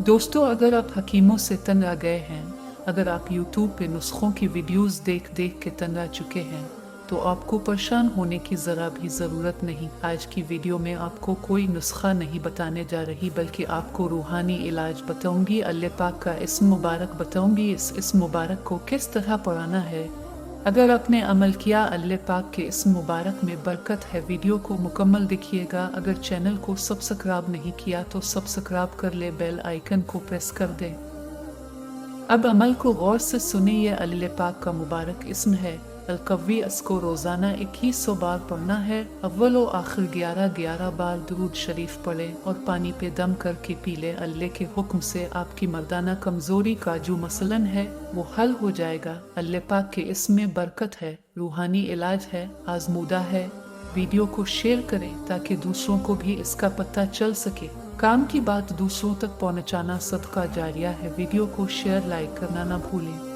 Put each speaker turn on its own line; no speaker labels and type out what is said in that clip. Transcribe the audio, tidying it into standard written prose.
दोस्तों, अगर आप हकीमों से तंग आ गए हैं, अगर आप YouTube पे नुस्खों की वीडियोस देख देख के तंग आ चुके हैं, तो आपको परेशान होने की ज़रा भी ज़रूरत नहीं। आज की वीडियो में आपको कोई नुस्खा नहीं बताने जा रही, बल्कि आपको रूहानी इलाज बताऊंगी। अल्लाह पाक का इस्म मुबारक बताऊंगी। इस इस्म मुबारक को किस तरह पढ़ाना है। अगर आपने अमल किया, अल्लाह पाक के इस मुबारक में बरकत है। वीडियो को मुकम्मल देखिएगा। अगर चैनल को सब्सक्राइब नहीं किया तो सब्सक्राइब कर ले, बेल आइकन को प्रेस कर दे। अब अमल को गौर से सुने। यह अल्लाह पाक का मुबारक इस्म है अलकवी। इसको रोज़ाना 2100 बार पढ़ना है। अव्वल व आखिर 11 बार दुरूद शरीफ पढ़े और पानी पे दम करके पी ले। अल्लाह के हुक्म से आपकी मर्दाना कमज़ोरी का जो मसलन है वो हल हो जाएगा। अल्लाह पाक के इस्म में बरकत है, रूहानी इलाज है, आजमूदा है। वीडियो को शेयर करें ताकि दूसरों को भी इसका पता चल सके। काम की बात दूसरों तक पहुंचाना सदका जारिया है। वीडियो को शेयर लाइक करना ना भूलें।